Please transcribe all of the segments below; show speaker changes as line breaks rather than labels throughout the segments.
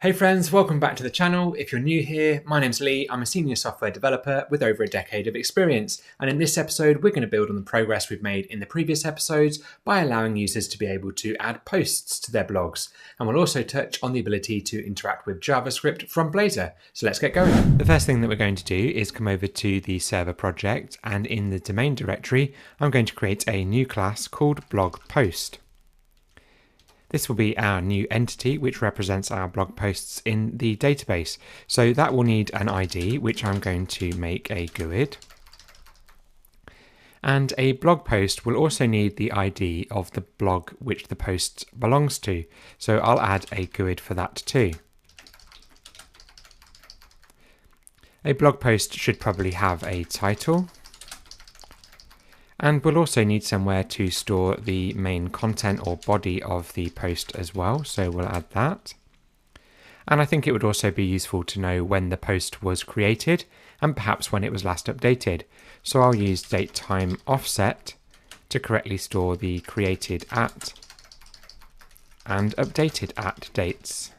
Hey friends, welcome back to the channel. If you're new here, my name's Lee. I'm a senior software developer with over a decade of experience. And in this episode, we're going to build on the progress we've made in the previous episodes by allowing users to be able to add posts to their blogs. And we'll also touch on the ability to interact with JavaScript from Blazor. So let's get going. The first thing that we're going to do is come over to the server project, and in the domain directory, I'm going to create a new class called BlogPost. This will be our new entity which represents our blog posts in the database. So that will need an ID, which I'm going to make a GUID. And a blog post will also need the ID of the blog which the post belongs to. So I'll add a GUID for that too. A blog post should probably have a title. And we'll also need somewhere to store the main content or body of the post as well, so we'll add that. And I think it would also be useful to know when the post was created and perhaps when it was last updated. So I'll use datetime offset to correctly store the created at and updated at dates.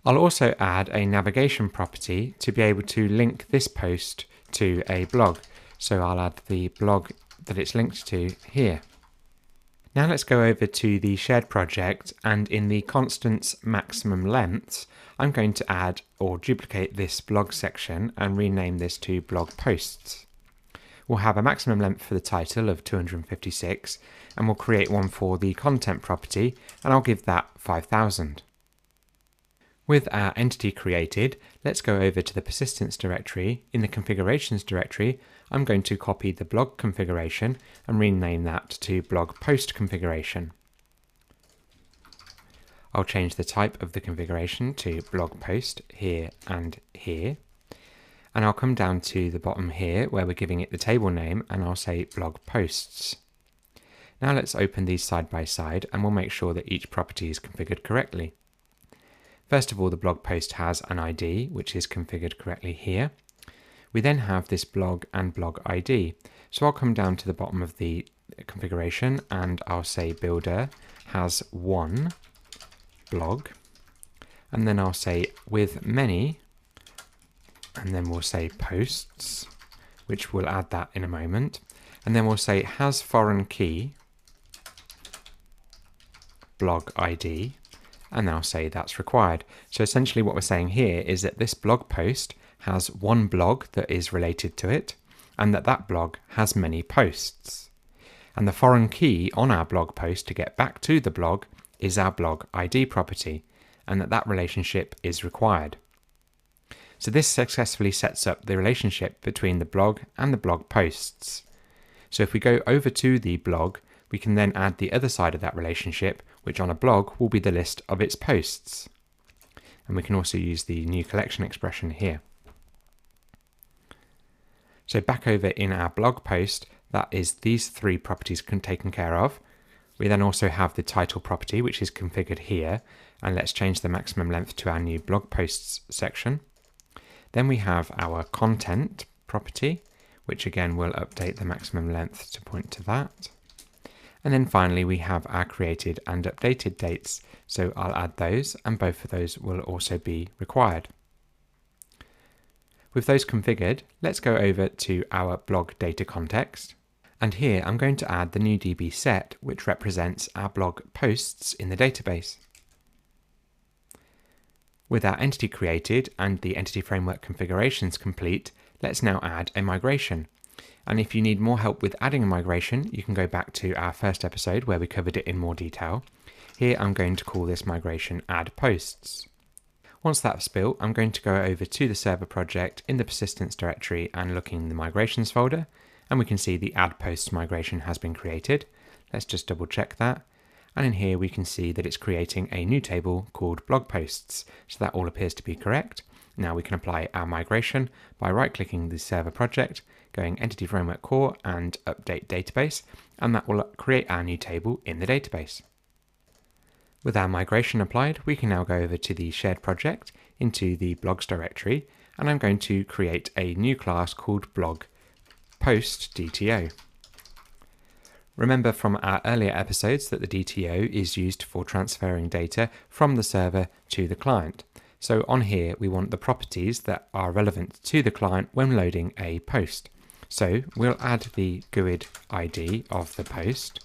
I'll also add a navigation property to be able to link this post to a blog. So I'll add the blog that it's linked to here. Now let's go over to the shared project, and in the constants maximum lengths, I'm going to add or duplicate this blog section and rename this to blog posts. We'll have a maximum length for the title of 256, and we'll create one for the content property, and I'll give that 5,000. With our entity created, let's go over to the persistence directory. In the configurations directory, I'm going to copy the blog configuration and rename that to blog post configuration. I'll change the type of the configuration to blog post here and here. And I'll come down to the bottom here where we're giving it the table name, and I'll say blog posts. Now let's open these side by side and we'll make sure that each property is configured correctly. First of all, the blog post has an ID, which is configured correctly here. We then have this blog and blog ID. So I'll come down to the bottom of the configuration and I'll say builder has one blog. And then I'll say with many, and then we'll say posts, which we'll add that in a moment. And then we'll say has foreign key blog ID. And I'll say that's required. So essentially what we're saying here is that this blog post has one blog that is related to it, and that blog has many posts. And the foreign key on our blog post to get back to the blog is our blog ID property, and that relationship is required. So this successfully sets up the relationship between the blog and the blog posts. So if we go over to the blog, we can then add the other side of that relationship, which on a blog will be the list of its posts. And we can also use the new collection expression here. So back over in our blog post, that is these three properties taken care of. We then also have the title property, which is configured here. And let's change the maximum length to our new blog posts section. Then we have our content property, which again will update the maximum length to point to that. And then finally we have our created and updated dates, so I'll add those, and both of those will also be required. With those configured, let's go over to our blog data context, and here I'm going to add the new DB set, which represents our blog posts in the database. With our entity created and the entity framework configurations complete, let's now add a migration. And if you need more help with adding a migration, you can go back to our first episode where we covered it in more detail. Here I'm going to call this migration add posts. Once that's built, I'm going to go over to the server project in the persistence directory and look in the migrations folder, and we can see the add posts migration has been created. Let's just double check that. And in here we can see that it's creating a new table called blog posts. So that all appears to be correct. Now we can apply our migration by right-clicking the server project, going Entity Framework Core and Update Database, and that will create our new table in the database. With our migration applied, we can now go over to the shared project into the blogs directory, and I'm going to create a new class called BlogPost DTO. Remember from our earlier episodes that the DTO is used for transferring data from the server to the client. So on here we want the properties that are relevant to the client when loading a post. So we'll add the GUID ID of the post.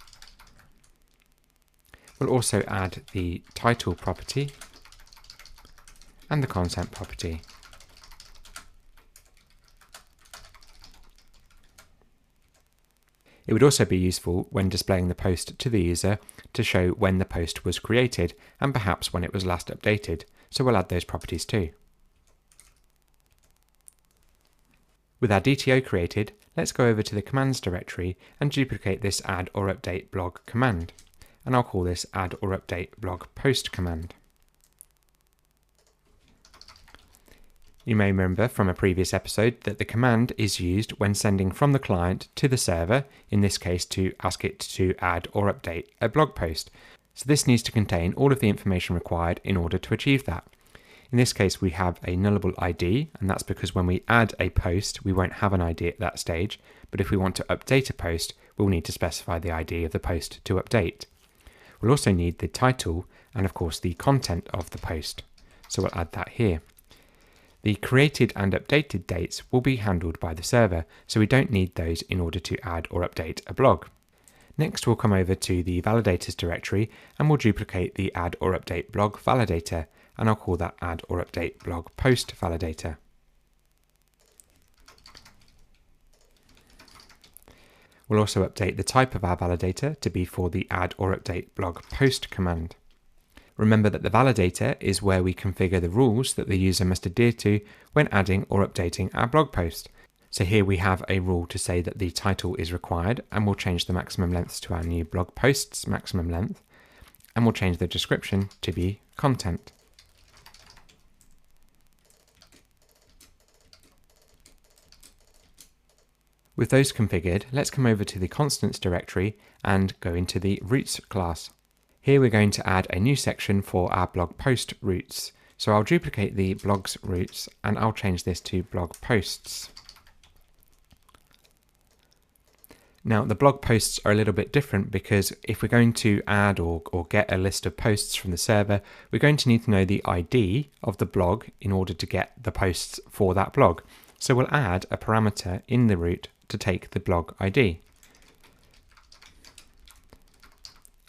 We'll also add the title property and the content property. It would also be useful when displaying the post to the user to show when the post was created and perhaps when it was last updated, so we'll add those properties too. With our DTO created, let's go over to the commands directory and duplicate this add or update blog command, and I'll call this add or update blog post command. You may remember from a previous episode that the command is used when sending from the client to the server, in this case to ask it to add or update a blog post. So this needs to contain all of the information required in order to achieve that. In this case we have a nullable ID, and that's because when we add a post we won't have an ID at that stage, but if we want to update a post we'll need to specify the ID of the post to update. We'll also need the title and of course the content of the post, so we'll add that here. The created and updated dates will be handled by the server, so we don't need those in order to add or update a blog. Next we'll come over to the validators directory and we'll duplicate the add or update blog validator, and I'll call that add or update blog post validator. We'll also update the type of our validator to be for the add or update blog post command. Remember that the validator is where we configure the rules that the user must adhere to when adding or updating our blog post. So here we have a rule to say that the title is required, and we'll change the maximum length to our new blog post's maximum length, and we'll change the description to be content. With those configured, let's come over to the constants directory and go into the routes class. Here we're going to add a new section for our blog post routes. So I'll duplicate the blogs routes and I'll change this to blog posts. Now the blog posts are a little bit different because if we're going to add or get a list of posts from the server, we're going to need to know the ID of the blog in order to get the posts for that blog. So we'll add a parameter in the route to take the blog ID.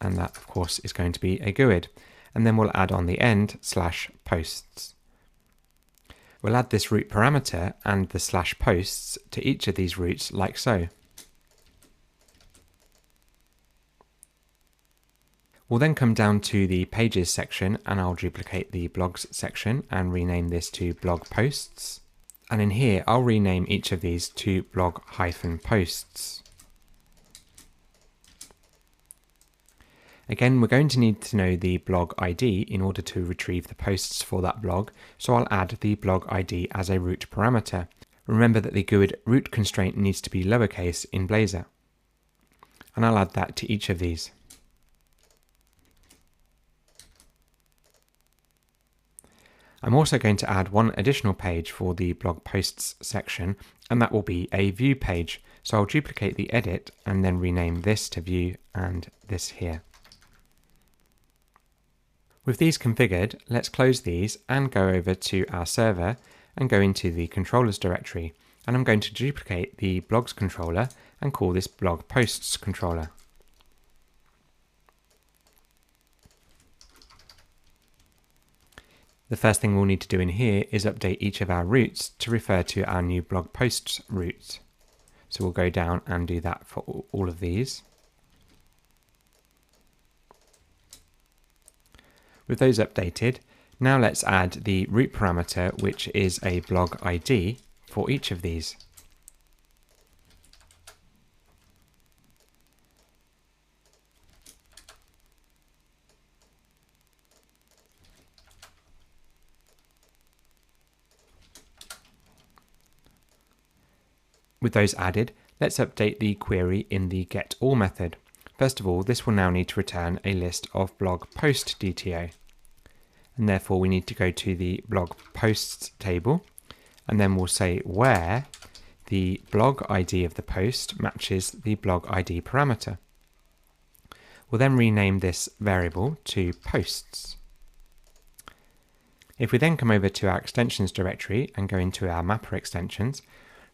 And that of course is going to be a GUID, and then we'll add on the end /posts. We'll add this route parameter and the /posts to each of these routes like so. We'll then come down to the pages section and I'll duplicate the blogs section and rename this to blog posts, and in here I'll rename each of these to blog-posts. Again, we're going to need to know the blog ID in order to retrieve the posts for that blog, so I'll add the blog ID as a route parameter. Remember that the GUID route constraint needs to be lowercase in Blazor, and I'll add that to each of these. I'm also going to add one additional page for the blog posts section, and that will be a view page, so I'll duplicate the edit and then rename this to view and this here. With these configured, let's close these and go over to our server and go into the controllers directory, and I'm going to duplicate the blogs controller and call this blog posts controller. The first thing we'll need to do in here is update each of our routes to refer to our new blog posts route. So we'll go down and do that for all of these. With those updated, now let's add the route parameter, which is a blog ID for each of these. With those added, let's update the query in the getAll method. First of all, this will now need to return a list of blog post DTO. And therefore we need to go to the blog posts table, and then we'll say where the blog ID of the post matches the blog ID parameter. We'll then rename this variable to posts. If we then come over to our extensions directory and go into our mapper extensions,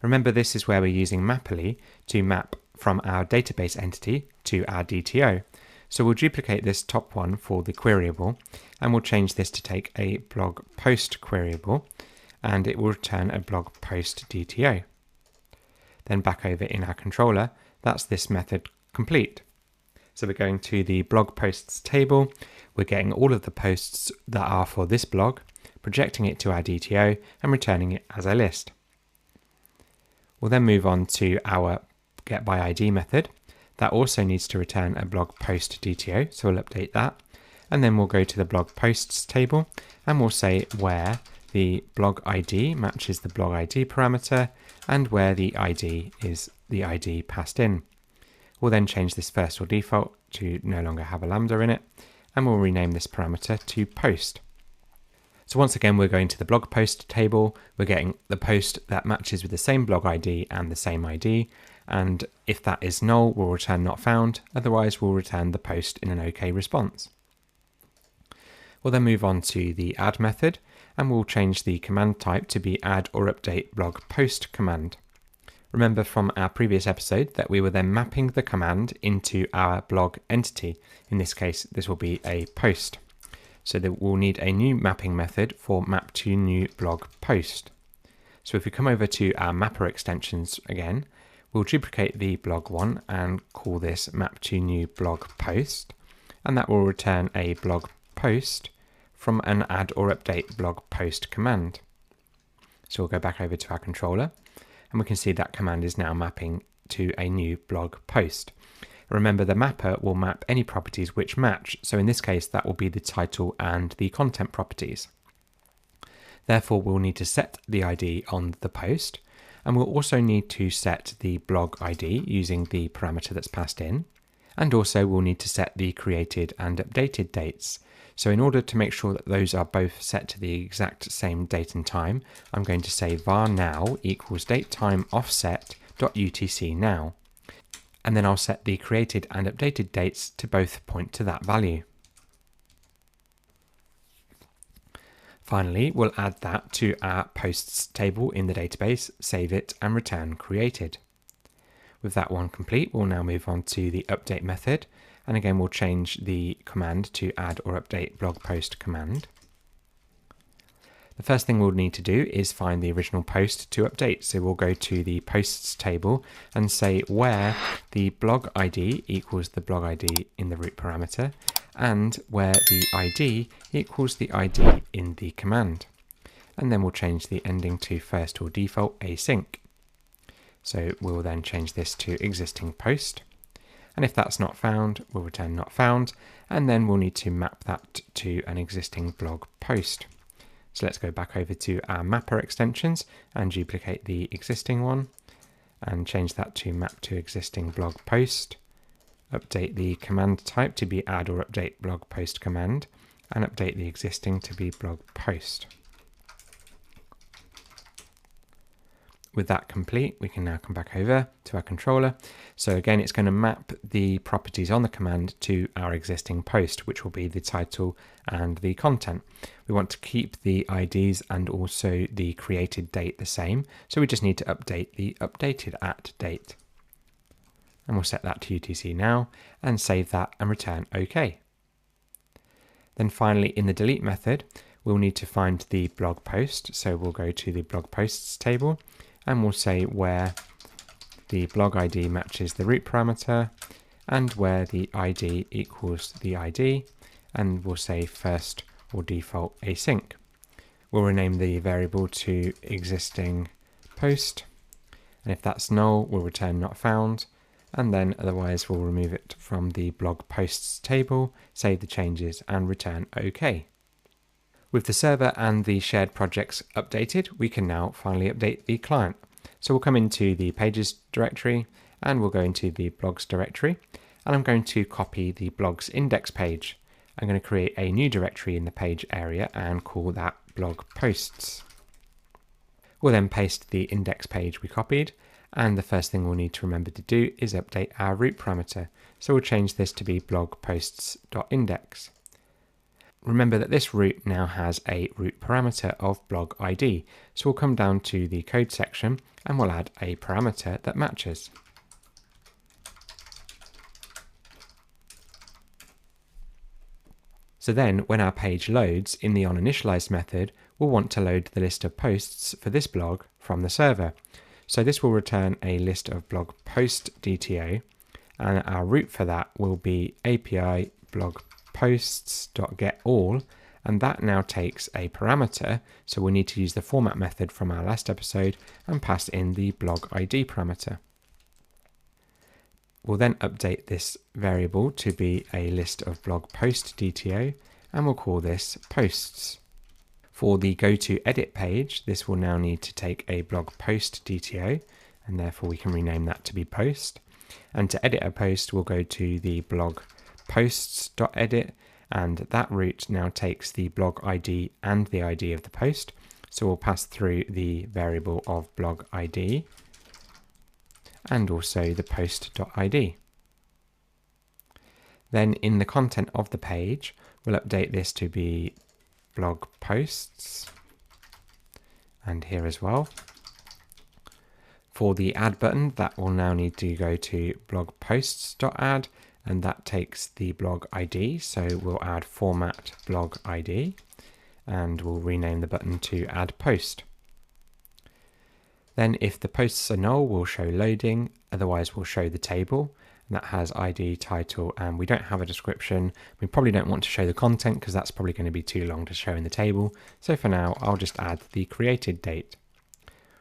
remember this is where we're using Mapperly to map from our database entity to our DTO. So we'll duplicate this top one for the queryable, and we'll change this to take a blog post queryable, and it will return a blog post DTO. Then back over in our controller, that's this method complete. So we're going to the blog posts table, we're getting all of the posts that are for this blog, projecting it to our DTO and returning it as a list. We'll then move on to our getById method. That also needs to return a blog post DTO, so we'll update that. And then we'll go to the blog posts table and we'll say where the blog ID matches the blog ID parameter and where the ID is the ID passed in. We'll then change this first or default to no longer have a lambda in it, and we'll rename this parameter to post. So once again, we're going to the blog post table, we're getting the post that matches with the same blog ID and the same ID, and if that is null, we'll return not found, otherwise we'll return the post in an OK response. We'll then move on to the add method, and we'll change the command type to be add or update blog post command. Remember from our previous episode that we were then mapping the command into our blog entity. In this case, this will be a post. So that we'll need a new mapping method for map to new blog post. So if we come over to our mapper extensions again, we'll duplicate the blog one and call this map to new blog post, and that will return a blog post from an add or update blog post command. So we'll go back over to our controller and we can see that command is now mapping to a new blog post. Remember, the mapper will map any properties which match, so in this case that will be the title and the content properties. Therefore we'll need to set the ID on the post, and we'll also need to set the blog ID using the parameter that's passed in, and also we'll need to set the created and updated dates. So in order to make sure that those are both set to the exact same date and time, I'm going to say var now equals datetime_offset.utc now. And then I'll set the created and updated dates to both point to that value. Finally, we'll add that to our posts table in the database, save it and return created. With that one complete, we'll now move on to the update method. And again, we'll change the command to add or update blog post command. The first thing we'll need to do is find the original post to update. So we'll go to the posts table and say where the blog ID equals the blog ID in the root parameter and where the ID equals the ID in the command. And then we'll change the ending to first or default async. So we'll then change this to existing post. And if that's not found, we'll return not found. And then we'll need to map that to an existing blog post. So let's go back over to our mapper extensions and duplicate the existing one and change that to map to existing blog post. Update the command type to be add or update blog post command and update the existing to be blog post. With that complete, we can now come back over to our controller. So again, it's going to map the properties on the command to our existing post, which will be the title and the content. We want to keep the IDs and also the created date the same. So we just need to update the updated at date. And we'll set that to UTC now and save that and return OK. Then finally, in the delete method, we'll need to find the blog post. So we'll go to the blog posts table and we'll say where the blog ID matches the root parameter and where the ID equals the ID, and we'll say first or default async. We'll rename the variable to existing post, and if that's null, we'll return not found, and then otherwise we'll remove it from the blog posts table, save the changes and return OK. With the server and the shared projects updated, we can now finally update the client. So we'll come into the pages directory and we'll go into the blogs directory, and I'm going to copy the blogs index page. I'm going to create a new directory in the page area and call that blog posts. We'll then paste the index page we copied, and the first thing we'll need to remember to do is update our root parameter. So we'll change this to be blogposts.index. Remember that this root now has a root parameter of blog ID. So we'll come down to the code section and we'll add a parameter that matches. So then when our page loads in the onInitialized method, we'll want to load the list of posts for this blog from the server. So this will return a list of blog post DTO, and our root for that will be API blogposts.getAll, and that now takes a parameter. So we need to use the format method from our last episode and pass in the blog ID parameter. We'll then update this variable to be a list of blog post DTO, and we'll call this posts. For the go to edit page, this will now need to take a blog post DTO, and therefore we can rename that to be post. And to edit a post, we'll go to the blog posts.edit, and that route now takes the blog ID and the ID of the post. So we'll pass through the variable of blog ID and also the post.id. Then in the content of the page, we'll update this to be blog posts, and here as well. For the add button, that will now need to go to blogposts.add, and that takes the blog ID. So we'll add format blog ID, and we'll rename the button to add post. Then if the posts are null, we'll show loading, otherwise we'll show the table, and that has ID, title, and we don't have a description. We probably don't want to show the content because that's probably going to be too long to show in the table. So for now, I'll just add the created date.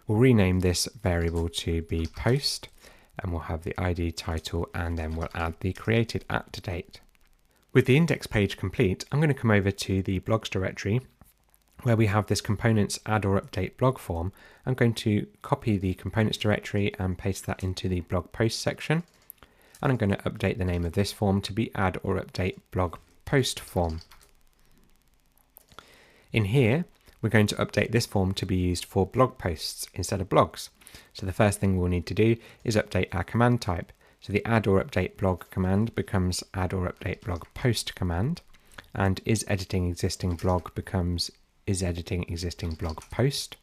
We'll rename this variable to be post, and we'll have the ID, title, and then we'll add the created at date. With the index page complete, I'm going to come over to the blogs directory where we have this components add or update blog form. I'm going to copy the components directory and paste that into the blog post section. And I'm going to update the name of this form to be add or update blog post form. In here, we're going to update this form to be used for blog posts instead of blogs. So the first thing we'll need to do is update our command type. So the add or update blog command becomes add or update blog post command, and is editing existing blog becomes is editing existing blog post.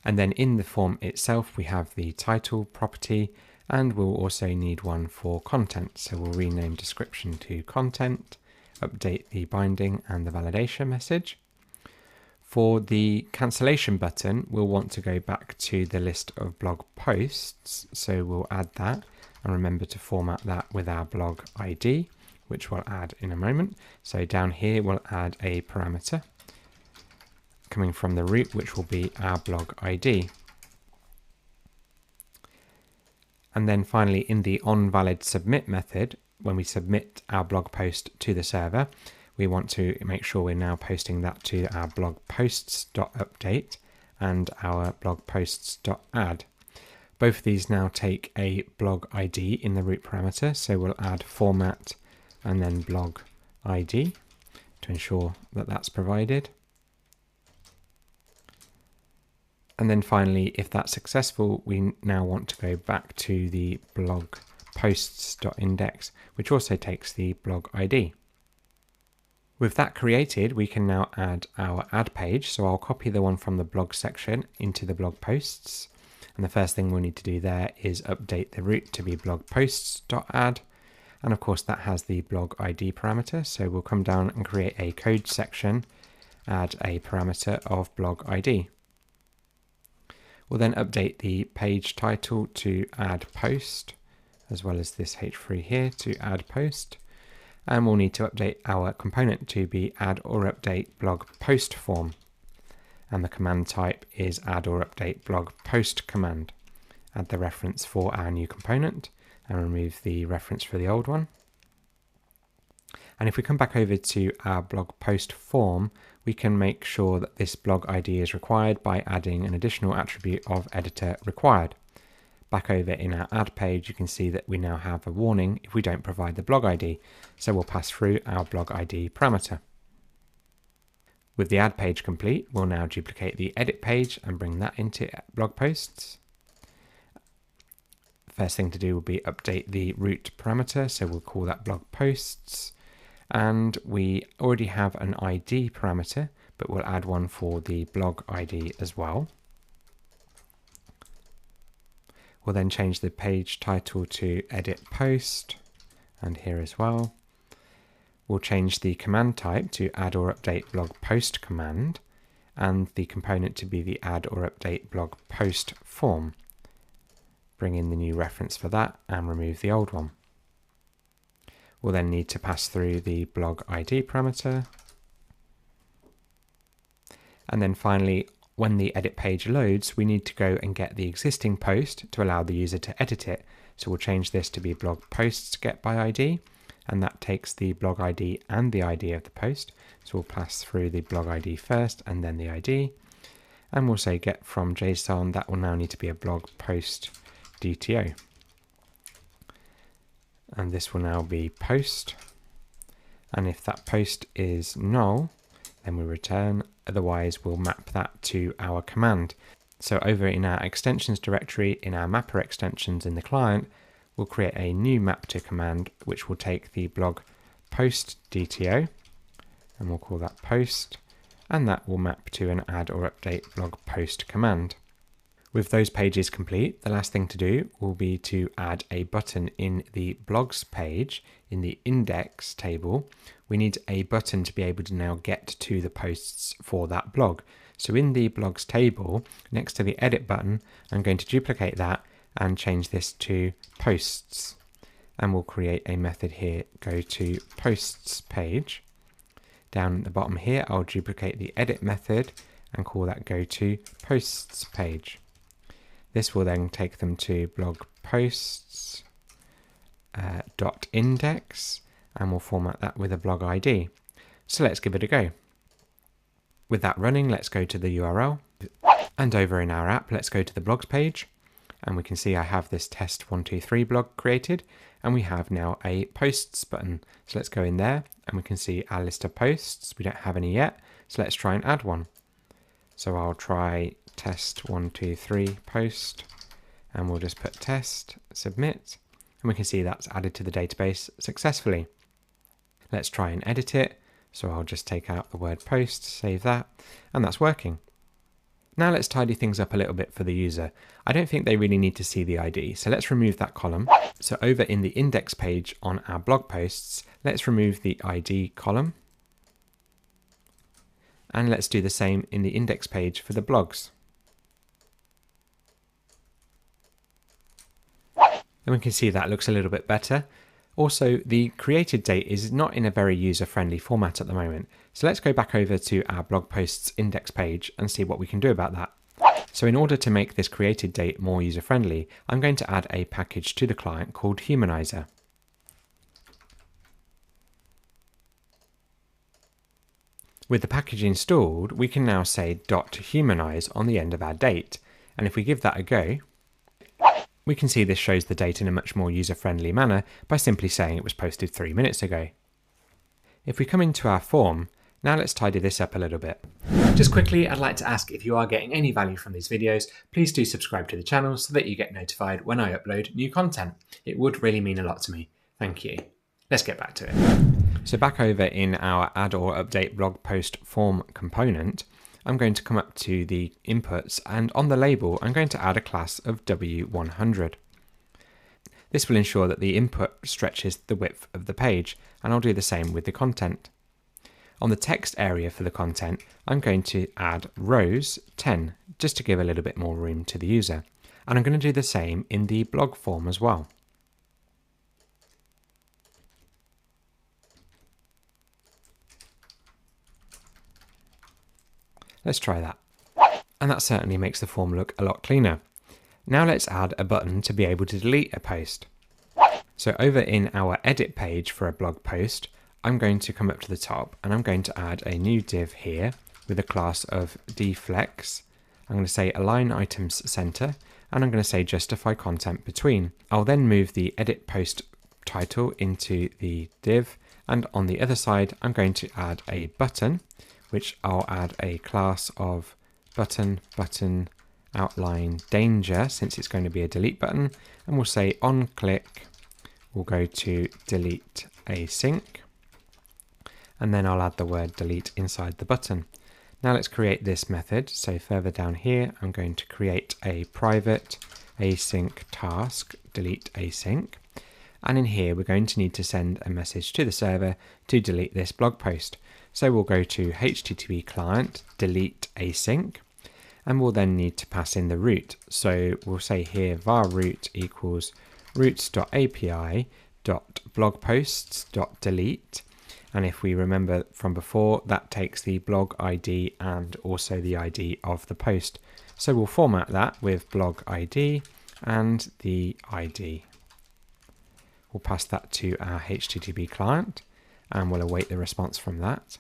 And then in the form itself, we have the title property, and we'll also need one for content. So we'll rename description to content, update the binding and the validation message. For the cancellation button, we'll want to go back to the list of blog posts. So we'll add that, and remember to format that with our blog ID, which we'll add in a moment. So down here, we'll add a parameter coming from the root, which will be our blog ID. And then finally, in the onValidSubmit method, when we submit our blog post to the server, we want to make sure we're now posting that to our blog posts.update and our blog posts.add. Both of these now take a blog ID in the root parameter, so we'll add format and then blog ID to ensure that that's provided. And then finally, if that's successful, we now want to go back to the blog posts.index, which also takes the blog ID. With that created, we can now add our add page. So I'll copy the one from the blog section into the blog posts. And the first thing we'll need to do there is update the root to be blog posts.add. And of course, that has the blog ID parameter. So we'll come down and create a code section, add a parameter of blog ID. We'll then update the page title to add post, as well as this h3 here to add post. And we'll need to update our component to be add or update blog post form. And the command type is add or update blog post command. Add the reference for our new component and remove the reference for the old one. And if we come back over to our blog post form, we can make sure that this blog ID is required by adding an additional attribute of editor required. Back over in our add page, you can see that we now have a warning if we don't provide the blog ID. So we'll pass through our blog ID parameter. With the add page complete, we'll now duplicate the edit page and bring that into blog posts. first thing to do will be update the root parameter, so we'll call that BlogPosts. And we already have an ID parameter, but we'll add one for the blog ID as well. We'll then change the page title to edit post, and here as well. We'll change the command type to add or update blog post command, and the component to be the add or update blog post form. Bring in the new reference for that and remove the old one. We'll then need to pass through the blog ID parameter. And then finally, when the edit page loads, we need to go and get the existing post to allow the user to edit it. So we'll change this to be blog posts get by ID, and that takes the blog ID and the ID of the post. So we'll pass through the blog ID first and then the ID. And we'll say get from JSON, that will now need to be a blog post DTO. And this will now be post. And if that post is null, then we return. Otherwise, we'll map that to our command. So over in our extensions directory, in our mapper extensions in the client, we'll create a new map to command, which will take the blog post DTO, and we'll call that post, and that will map to an add or update blog post command. With those pages complete, the last thing to do will be to add a button in the blogs page. In the index table, we need a button to be able to now get to the posts for that blog. So in the blogs table, next to the edit button, I'm going to duplicate that and change this to posts. And we'll create a method here, go to posts page. Down at the bottom here, I'll duplicate the edit method and call that go to posts page. This will then take them to blog posts .index, and we'll format that with a blog ID. So let's give it a go. With that running, let's go to the URL, and over in our app, let's go to the blogs page, and we can see I have this test123 blog created, and we have now a posts button. So let's go in there, and we can see our list of posts. We don't have any yet, so let's try and add one. So I'll try test123 post, and we'll just put test, submit, and we can see that's added to the database successfully. Let's try and edit it. So I'll just take out the word post, save that, and that's working. Now let's tidy things up a little bit for the user. I don't think they really need to see the ID, so let's remove that column. So over in the index page on our blog posts, let's remove the ID column. And let's do the same in the index page for the blogs. And we can see that looks a little bit better. Also, the created date is not in a very user-friendly format at the moment. So let's go back over to our blog posts index page and see what we can do about that. So in order to make this created date more user-friendly, I'm going to add a package to the client called Humanizer. With the package installed, we can now say .humanize on the end of our date. And if we give that a go, we can see this shows the date in a much more user-friendly manner by simply saying it was posted 3 minutes ago. If we come into our form, now let's tidy this up a little bit. Just quickly, I'd like to ask if you are getting any value from these videos, please do subscribe to the channel so that you get notified when I upload new content. It would really mean a lot to me. Thank you. Let's get back to it. So back over in our add or update blog post form component, I'm going to come up to the inputs, and on the label, I'm going to add a class of W100. This will ensure that the input stretches the width of the page, and I'll do the same with the content. On the text area for the content, I'm going to add rows 10, just to give a little bit more room to the user. And I'm going to do the same in the blog form as well. Let's try that. And that certainly makes the form look a lot cleaner. Now let's add a button to be able to delete a post. So over in our edit page for a blog post, I'm going to come up to the top and I'm going to add a new div here with a class of dflex. I'm going to say align items center, and I'm going to say justify content between. I'll then move the edit post title into the div, and on the other side, I'm going to add a button, which I'll add a class of button, outline danger, since it's going to be a delete button, and we'll say on click, we'll go to delete async, and then I'll add the word delete inside the button. Now let's create this method. So further down here, I'm going to create a private async task, delete async. And in here, we're going to need to send a message to the server to delete this blog post. So we'll go to HTTP client, delete async, and we'll then need to pass in the root. So we'll say here var root equals roots.api.blogposts.delete. And if we remember from before, that takes the blog ID and also the ID of the post. So we'll format that with blog ID and the ID. We'll pass that to our HTTP client and we'll await the response from that.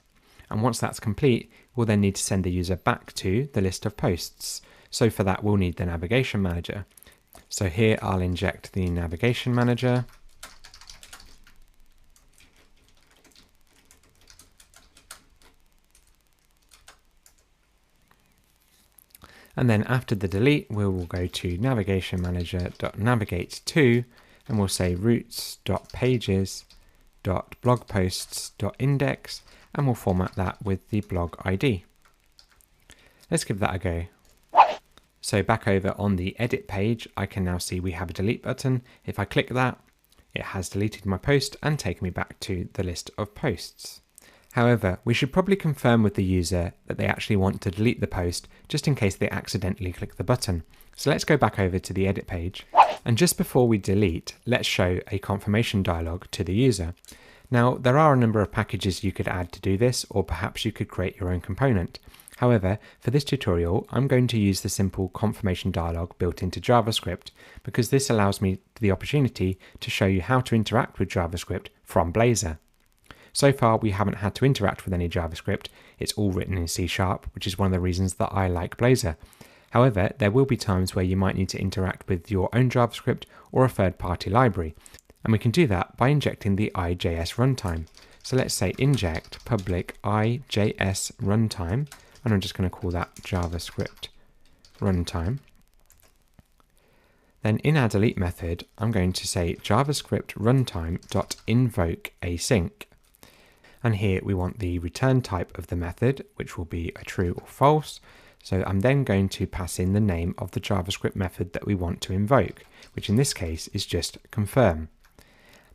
And once that's complete, we'll then need to send the user back to the list of posts. So for that, we'll need the navigation manager. So here I'll inject the navigation manager. And then after the delete, we will go to navigation manager.navigate to, and we'll say roots.pages.blogposts.index, and we'll format that with the blog ID. Let's give that a go. So back over on the edit page, I can now see we have a delete button. If I click that, it has deleted my post and taken me back to the list of posts. However, we should probably confirm with the user that they actually want to delete the post, just in case they accidentally click the button. So let's go back over to the edit page. And just before we delete, let's show a confirmation dialog to the user. Now, there are a number of packages you could add to do this, or perhaps you could create your own component. However, for this tutorial, I'm going to use the simple confirmation dialog built into JavaScript, because this allows me the opportunity to show you how to interact with JavaScript from Blazor. So far, we haven't had to interact with any JavaScript. It's all written in CSharp, which is one of the reasons that I like Blazor. However, there will be times where you might need to interact with your own JavaScript or a third-party library. And we can do that by injecting the IJS runtime. So let's say inject public IJS runtime, and I'm just going to call that JavaScript runtime. Then in our delete method, I'm going to say JavaScript runtime.invoke async. And here we want the return type of the method, which will be a true or false. So I'm then going to pass in the name of the JavaScript method that we want to invoke, which in this case is just confirm.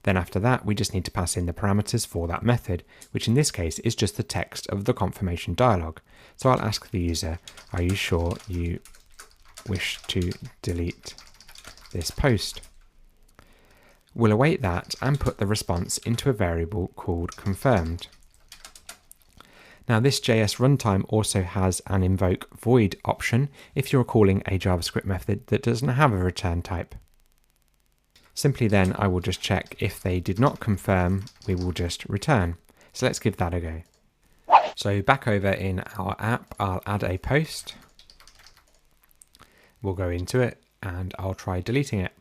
Then after that, we just need to pass in the parameters for that method, which in this case is just the text of the confirmation dialog. So I'll ask the user, are you sure you wish to delete this post? We'll await that and put the response into a variable called confirmed. Now this JS runtime also has an invoke void option if you're calling a JavaScript method that doesn't have a return type. Simply then I will just check if they did not confirm, we will just return. So let's give that a go. So back over in our app, I'll add a post. We'll go into it and I'll try deleting it.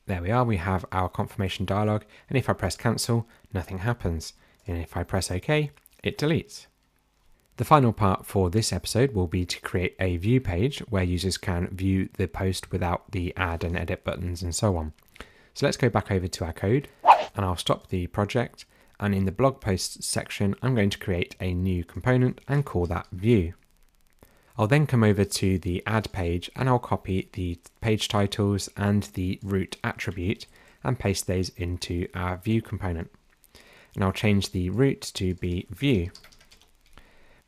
There we are, we have our confirmation dialog, and if I press cancel, nothing happens. And if I press OK, it deletes. The final part for this episode will be to create a view page where users can view the post without the add and edit buttons and so on. So let's go back over to our code, and I'll stop the project, and in the blog posts section, I'm going to create a new component and call that view. I'll then come over to the add page and I'll copy the page titles and the root attribute and paste those into our view component. And I'll change the root to be view.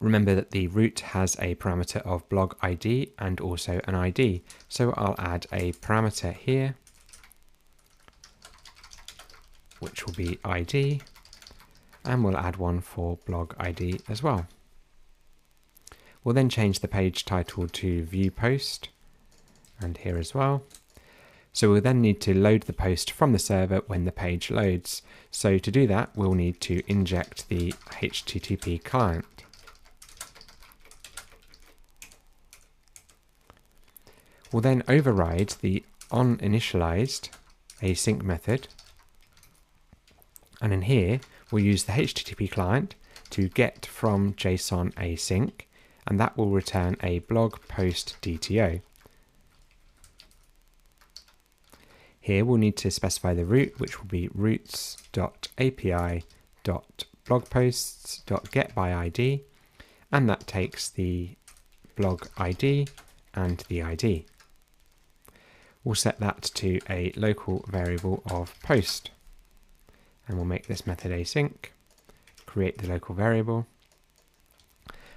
Remember that the root has a parameter of blog ID and also an ID. So I'll add a parameter here, which will be ID, and we'll add one for blog ID as well. We'll then change the page title to view post, and here as well. So we'll then need to load the post from the server when the page loads. So to do that, we'll need to inject the HTTP client. We'll then override the onInitialized async method. And in here, we'll use the HTTP client to get from JSON async, and that will return a blog post DTO. Here we'll need to specify the root, which will be routes.api.blogposts.getById, and that takes the blog ID and the ID. We'll set that to a local variable of post, and we'll make this method async, create the local variable,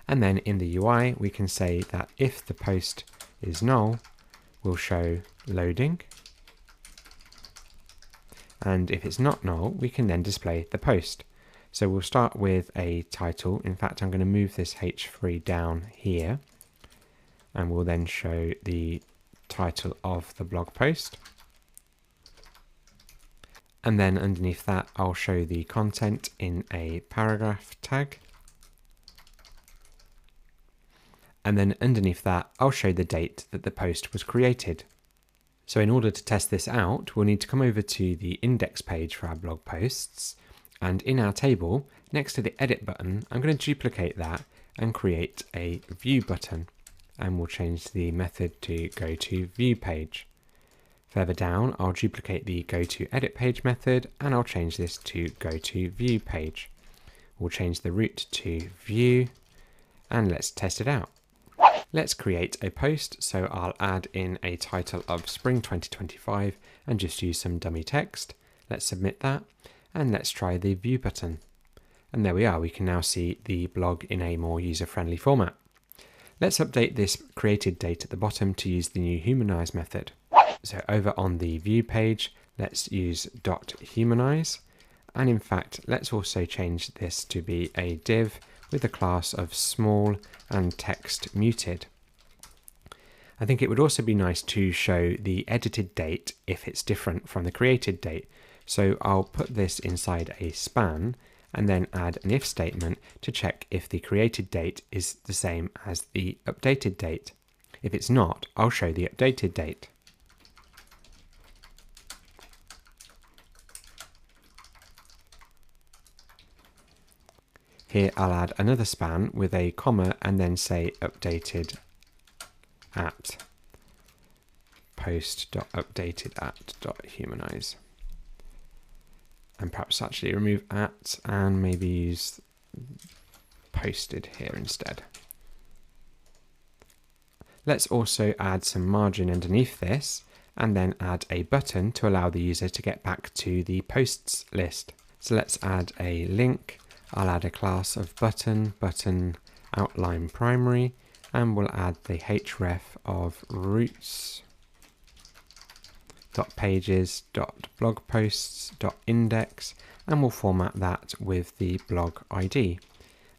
and then in the UI we can say that if the post is null, we'll show loading, and if it's not null, we can then display the post. So we'll start with a title. In fact, I'm going to move this H3 down here, and we'll then show the title of the blog post. And then underneath that, I'll show the content in a paragraph tag. And then underneath that, I'll show the date that the post was created. So in order to test this out, we'll need to come over to the index page for our blog posts. And in our table, next to the edit button, I'm going to duplicate that and create a view button. And we'll change the method to go to view page. Further down, I'll duplicate the go to edit page method, and I'll change this to go to view page. We'll change the root to view, and let's test it out. Let's create a post, so I'll add in a title of Spring 2025 and just use some dummy text. Let's submit that, and let's try the view button. And there we are, we can now see the blog in a more user-friendly format. Let's update this created date at the bottom to use the new humanize method. So over on the view page, let's use .humanize, and in fact, let's also change this to be a div with a class of small and text muted. I think it would also be nice to show the edited date if it's different from the created date. So I'll put this inside a span and then add an if statement to check if the created date is the same as the updated date. If it's not, I'll show the updated date. Here I'll add another span with a comma and then say updated at post.updated@.humanize. And perhaps actually remove at and maybe use posted here instead. Let's also add some margin underneath this and then add a button to allow the user to get back to the posts list. So let's add a link. I'll add a class of button outline primary, and we'll add the href of routes.pages.blogposts.index, and we'll format that with the blog ID.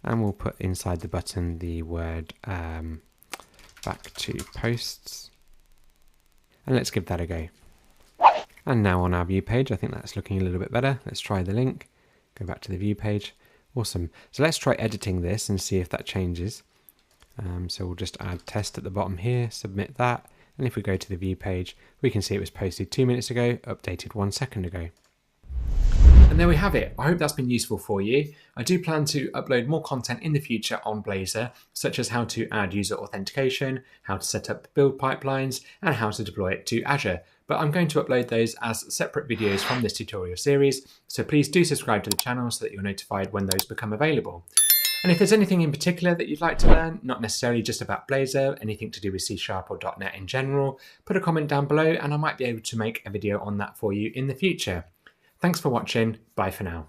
And we'll put inside the button the word back to posts. And let's give that a go. And now on our view page, I think that's looking a little bit better. Let's try the link, go back to the view page. Awesome. So let's try editing this and see if that changes. So we'll just add test at the bottom here, submit that. And if we go to the view page, we can see it was posted 2 minutes ago, updated 1 second ago. And there we have it. I hope that's been useful for you. I do plan to upload more content in the future on Blazor, such as how to add user authentication, how to set up build pipelines, and how to deploy it to Azure. But I'm going to upload those as separate videos from this tutorial series, so please do subscribe to the channel so that you're notified when those become available. And if there's anything in particular that you'd like to learn, not necessarily just about Blazor, anything to do with C# or .NET in general, put a comment down below and I might be able to make a video on that for you in the future. Thanks for watching. Bye for now.